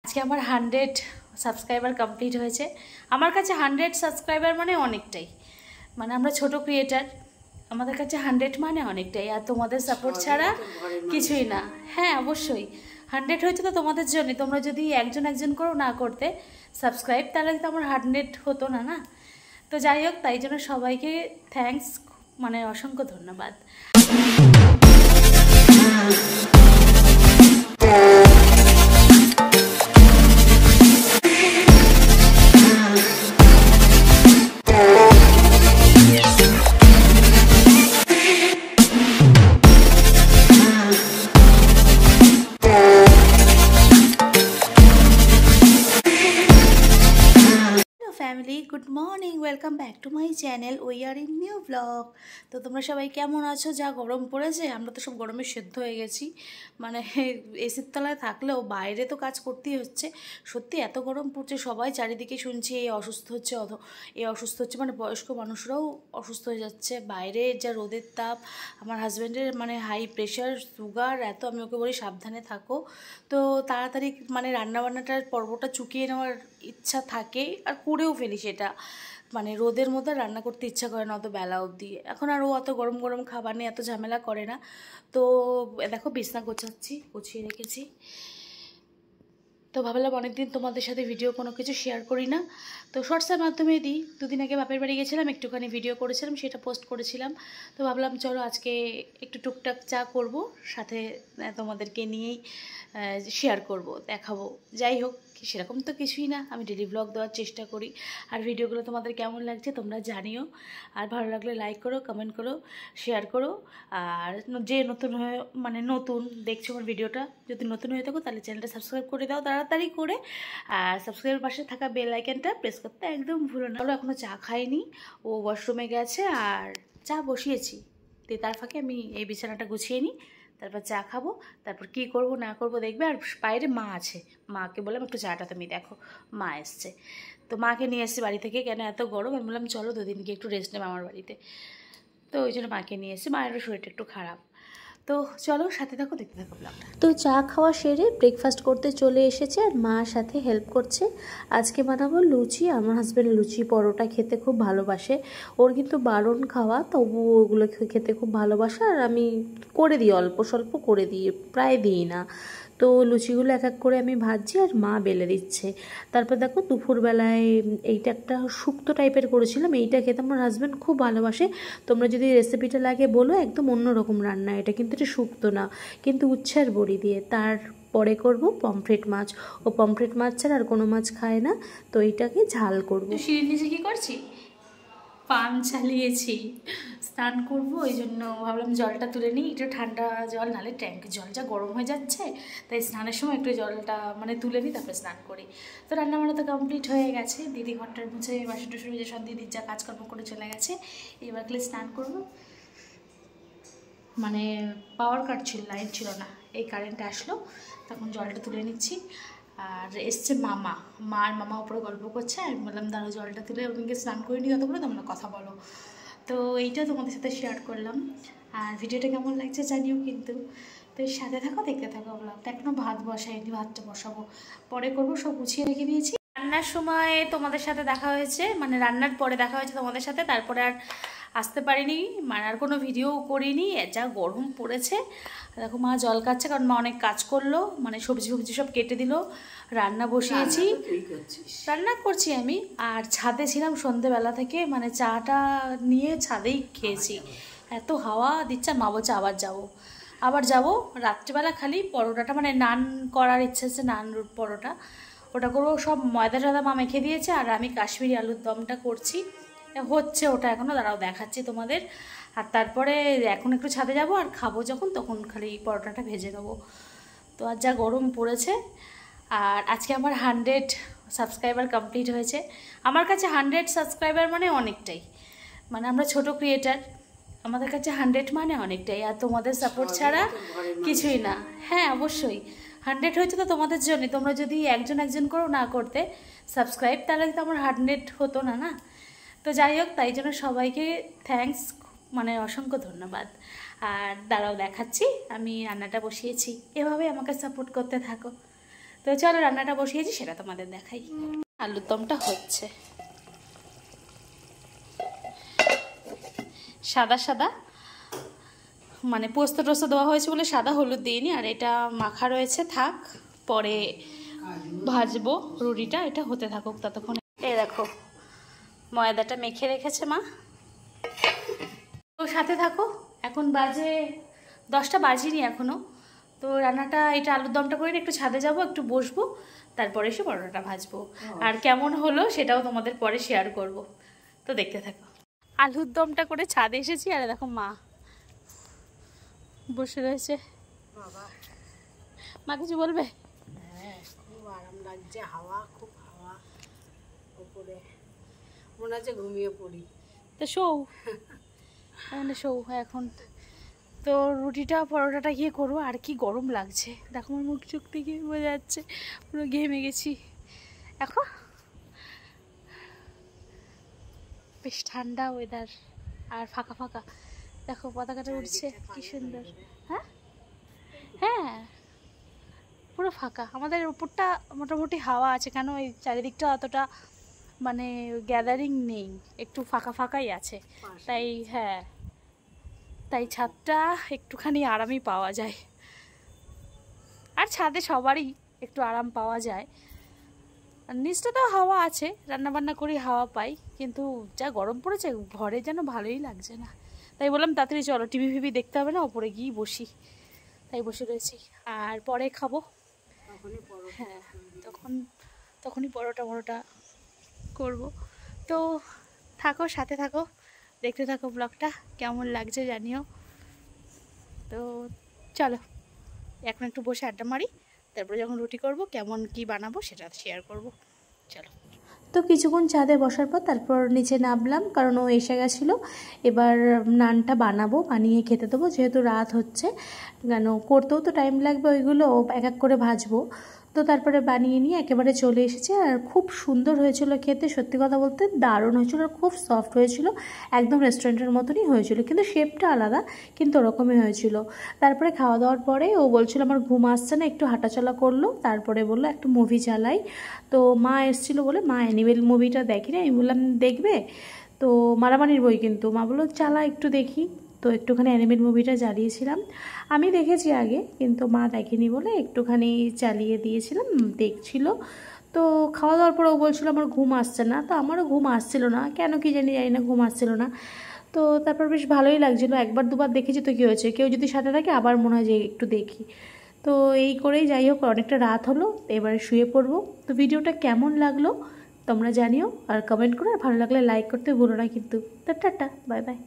আজকে আমার 100 subscriber complete হয়েছে। আমার কাছে 100 সাবস্ক্রাইবার মানে অনেকটাই, মানে আমরা ছোট ক্রিয়েটার, আমাদের কাছে 100 মানে অনেকটাই। আর তোমাদের সাপোর্ট ছাড়া কিছুই না। হ্যাঁ অবশ্যই 100 হয়েছে তো তোমাদের জন্য। তোমরা যদি একজন একজন করো না করতে সাবস্ক্রাইব, তাহলে তো আমার 100 হতো না না। তো যাই হোক, তাই জন্য সবাইকে থ্যাঙ্কস, মানে অসংখ্য ধন্যবাদ। Family, good morning, welcome back to my channel. We are in new blog. তো তোমরা সবাই কেমন আছো? যা গরম পড়েছে, আমরা তো সব গরমে সেদ্ধ হয়ে গেছি। মানে এসির তলায় থাকলেও বাইরে তো কাজ করতেই হচ্ছে। সত্যি এত গরম পড়ছে, সবাই চারিদিকে শুনছি এই অসুস্থ হচ্ছে, এই অসুস্থ হচ্ছে, মানে বয়স্ক মানুষরাও অসুস্থ হয়ে যাচ্ছে। বাইরে যা রোদের তাপ, আমার হাজব্যান্ডের মানে হাই প্রেশার, সুগার এত, আমি ওকে বলি সাবধানে থাকো। তো তাড়াতাড়ি মানে রান্নাবান্নাটার পর্বটা চুকিয়ে নেওয়ার ইচ্ছা থাকে, আর করেও ফেলি সেটা। মানে রোদের মধ্যে রান্না করতে ইচ্ছা করে না অত বেলা অবধি। এখন আর ও অত গরম গরম খাবার নিয়ে এত ঝামেলা করে না। তো দেখো বিছনা গোছাচ্ছি, গুছিয়ে রেখেছি। তো ভাবলাম অনেকদিন তোমাদের সাথে ভিডিও কোনো কিছু শেয়ার করি না, তো শর্টসের মাধ্যমে দিই। দুদিন আগে বাপের বাড়ি গেছিলাম, একটুখানি ভিডিও করেছিলাম, সেটা পোস্ট করেছিলাম। তো ভাবলাম চলো আজকে একটু টুকটাক চা করব, সাথে তোমাদেরকে নিয়েই শেয়ার করব, দেখাবো। যাই হোক, সেরকম তো কিছুই না, আমি ডেলি ব্লগ দেওয়ার চেষ্টা করি। আর ভিডিওগুলো তোমাদের কেমন লাগছে তোমরা জানিও। আর ভালো লাগলে লাইক করো, কমেন্ট করো, শেয়ার করো। আর যে নতুন হয়ে মানে নতুন দেখছো আমার ভিডিওটা, যদি নতুন হয়ে থাকো তাহলে চ্যানেলটা সাবস্ক্রাইব করে দাও তাড়াতাড়ি করে। আর সাবস্ক্রাইবের পাশে থাকা বেল আইকনটা প্রেস করতে একদম ভুলো না। এখনও চা খাইনি, ও ওয়াশরুমে গেছে আর চা বসিয়েছি। তো তার ফাঁকে আমি এই বিছানাটা গুছিয়ে নিই, তারপর চা খাবো, তারপর কি করব না করব দেখবে। আর বাইরে মা আছে, মাকে বললাম একটু চাটা তুমি দেখো। মা এসছে, তো মাকে নিয়ে এসেছি বাড়ি থেকে। কেন এত গরম, আমি বললাম চলো দুদিন গিয়ে একটু রেস্ট নেব আমার বাড়িতে। তো ওই জন্য মাকে নিয়ে এসেছি, মায়েরও শরীরটা একটু খারাপ। তো চলো সাথে থাকো, দেখতে থাকো ব্লগটা। তো চা খাওয়া সেরে ব্রেকফাস্ট করতে চলে এসেছে, আর মার সাথে হেল্প করছে। আজকে বানাবো লুচি। আমার হাজব্যান্ড লুচি পরোটা খেতে খুব ভালোবাসে। ওর কিন্তু বারণ খাওয়া, তবু ওগুলো খেতে খুব ভালোবাসে। আর আমি করে দিই, অল্প স্বল্প করে দিই, প্রায় দিই না। তো লুচিগুলো এক এক করে আমি ভাজছি, আর মা বেলে দিচ্ছে। তারপর দেখো দুপুরবেলায় এইটা একটা শুক্তো টাইপের করেছিলাম, এইটা খেতে আমার হাজব্যান্ড খুব ভালোবাসে। তোমরা যদি রেসিপিটা লাগে বলো, একদম অন্যরকম রান্না এটা, কিন্তু এটা শুক্তো না, কিন্তু উচ্ছের বড়ি দিয়ে। তারপরে করব পমফ্রেট মাছ। ও পমফ্রেট মাছ ছাড়া আর কোনো মাছ খায় না, তো এইটাকে ঝাল করবো। সিঁড়ির নিচে কী করছি, পান চালিয়েছি, স্নান করবো, ওই জন্য ভাবলাম জলটা তুলে নিই। একটু ঠান্ডা জল, নাহলে ট্যাঙ্কের জল যা গরম হয়ে যাচ্ছে, তাই স্নানের সময় একটু জলটা মানে তুলে নিই, তারপরে স্নান করি। তো রান্নাবান্না তো কমপ্লিট হয়ে গেছে, দিদি ঘরটার মুছে বাসন টুসন যে সব দিদির যা কাজকর্ম করে চলে গেছে। এবার খালি স্নান করবো। মানে পাওয়ার কাট ছিল, লাইট ছিল না, এই কারেন্ট আসলো, তখন জলটা তুলে নিচ্ছি। আর এসছে মার মামা উপরে গল্প করছে, আর বললাম দাঁড়ো জলটা তুলে ওদেরকে স্নান করে নিই, ততক্ষণে তোমরা কথা বলো। তো এইটা তোমাদের সাথে শেয়ার করলাম। আর ভিডিওটা কেমন লাগছে জানিও কিন্তু। তো এর সাথে থাকো, দেখতে থাকো ব্লগটা। এখনও ভাত বসাইনি, ভাতটা বসাবো, পরে করবো। সব গুছিয়ে রেখে দিয়েছি। রান্নার সময় তোমাদের সাথে দেখা হয়েছে, মানে রান্নার পরে দেখা হয়েছে তোমাদের সাথে, তারপরে আর আসতে পারিনি, মানে আর কোনো ভিডিও করিনি, যা গরম পড়েছে। দেখো মা জল কাটছে, কারণ মা অনেক কাজ করলো, মানে সবজি ফবজি সব কেটে দিল। রান্না বসিয়েছি, রান্না করছি আমি। আর ছাদে ছিলাম সন্ধেবেলা থেকে, মানে চাটা নিয়ে ছাদেই খেয়েছি, এত হাওয়া দিচ্ছে। মা বলছে আবার যাবো রাত্রিবেলা। খালি পরোটাটা মানে নান করার ইচ্ছা আছে, নান পরোটা ওটা করবো। সব ময়দা টয়দা মা মেখে দিয়েছে, আর আমি কাশ্মীরি আলুর দমটা করছি, হচ্ছে ওটা এখনও, দাঁড়াও দেখাচ্ছি তোমাদের। আর তারপরে এখন একটু ছাদে যাব, আর খাবো যখন, তখন খালি পরোটাটা ভেজে দেবো। তো আর যা গরম পড়েছে। আর আজকে আমার 100 সাবস্ক্রাইবার কমপ্লিট হয়েছে। আমার কাছে 100 সাবস্ক্রাইবার মানে অনেকটাই, মানে আমরা ছোট ক্রিয়েটার, আমাদের কাছে 100 মানে অনেকটাই। আর তোমাদের সাপোর্ট ছাড়া কিছুই না। হ্যাঁ অবশ্যই 100 হয়েছে তো তোমাদের জন্য। তোমরা যদি একজন একজন করো না করতে সাবস্ক্রাইব, তাহলে তো আমার 100 হতো না না। তো যাই হোক, তাই জন্য সবাইকে থ্যাঙ্কস, মানে অসংখ্য ধন্যবাদ। আর দাঁড়াও দেখাচ্ছি, আমি রান্নাটা বসিয়েছি, এভাবে আমাকে সাপোর্ট করতে থাকো। তো চলো রান্নাটা বসিয়েছি সেটা তোমাদের দেখাই। আলুর দমটা হচ্ছে সাদা সাদা, মানে পোস্ত টোস্ত দেওয়া হয়েছে বলে সাদা, হলুদ দিইনি। আর এটা মাখা রয়েছে, থাক পরে ভাজবো রুটিটা, এটা হতে থাকুক ততক্ষণ। এই দেখো ময়দাটা মেখে রেখেছে মা, তো সাথে থাকো। এখন বাজে 10টা বাজিনি এখনো। তো রান্নাটা, এটা আলুর দমটা করে একটু ছাদে যাব, একটু বসবো, তারপরে এসে পরোটাটা ভাজবো। আর কেমন হলো সেটাও তোমাদের পরে শেয়ার করব, তো দেখতে থাকো। আলুর দমটা করে ছাদে এসেছি, আর দেখো মা বসে রয়েছে। মা কিছু বলবে? হ্যাঁ, খুব আরাম লাগছে, হাওয়া, খুব হাওয়া উপরে, মনে হচ্ছে ঘুমিয়ে পড়ি। তো শোও শোও এখন। তো রুটিটা পরোটাটা গিয়ে করবো। আর কি গরম লাগছে দেখো, আমার মুখ চোখ থেকে বোঝা যাচ্ছে, পুরো ঘেমে গেছি এখন। বেশ ঠান্ডা ওয়েদার, আর ফাঁকা ফাঁকা দেখো, পতাকাটা উঠছে কি সুন্দর। হ্যাঁ হ্যাঁ, পুরো ফাঁকা। আমাদের উপরটা মোটামুটি হাওয়া আছে, কেন এই চারিদিকটা অতটা মানে গ্যাদারিং নেই, একটু ফাঁকা ফাঁকাই আছে, তাই হ্যাঁ, তাই ছাদটা একটুখানি আরামই পাওয়া যায়। আর ছাদে সবারই একটু আরাম পাওয়া যায়, আর নিচটাতেও হাওয়া আছে, রান্নাবান্না করি হাওয়া পাই, কিন্তু যা গরম পড়েছে ঘরে যেন ভালোই লাগছে না। তাই বললাম তাড়াতাড়ি চলো, টিভি ফিভি দেখতে হবে না, ওপরে গিয়ে বসি। তাই বসে রয়েছি, আর পরে খাবো। হ্যাঁ, তখনই পরোটা করব। তো থাকো, সাথে থাকো, দেখতে থাকো ব্লগটা, কেমন লাগছে জানিও। তো চলো এখন একটু বসে আড্ডা মারি, তারপরে যখন রুটি করব কেমন কি বানাবো সেটা শেয়ার করব। চলো। তো কিছুক্ষণ ছাদে বসার পর তারপর নিচে নামলাম, কারণ ও এসে গেছিলো। এবার নানটা বানাবো, বানিয়ে খেতে দেবো, যেহেতু রাত হচ্ছে, কেন করতেও তো টাইম লাগবে, ওইগুলো এক এক করে ভাজবো। তো তারপরে বানিয়ে নিয়ে একেবারে চলে এসেছে, আর খুব সুন্দর হয়েছিল খেতে, সত্যি কথা বলতে দারুণ হয়েছিল, আর খুব সফট হয়েছিল, একদম রেস্টুরেন্টের মতনই হয়েছিল, কিন্তু শেপটা আলাদা, কিন্তু ওরকমই হয়েছিল। তারপরে খাওয়া দাওয়ার পরে ও বলছিল আমার ঘুম আসছে না, একটু হাঁটাচলা করলো, তারপরে বললো একটু মুভি চালাই। তো মা এসেছিলো বলে, মা অ্যানিমেল মুভিটা দেখি না, আমি বললাম দেখবে, তো মারামারির বই, কিন্তু মা বললো চালা একটু দেখি। তো একটুখানি অ্যানিমেল মুভিটা চালিয়েছিলাম, আমি দেখেছি আগে কিন্তু মা দেখেনি বলে একটুখানি চালিয়ে দিয়েছিলাম, দেখছিল। তো খাওয়া দাওয়ার পর ও বলছিল আমার ঘুম আসছে না, তো আমারও ঘুম আসছিল না, কেন কি জানি না, ঘুম আসছিল না। তো তারপর বেশ ভালোই লাগছিলো, একবার দুবার দেখেছি তো কী হয়েছে, কেউ যদি সাথে থাকে আবার মনে হয় যে একটু দেখি। তো এই করেই যাই হোক, অনেকটা রাত হলো, এবারে শুয়ে পড়বো। তো ভিডিওটা কেমন লাগলো তোমরা জানিও, আর কমেন্ট করো, আর ভালো লাগলে লাইক করতে ভুলো না কিন্তু। তো টাটা, বাই বাই।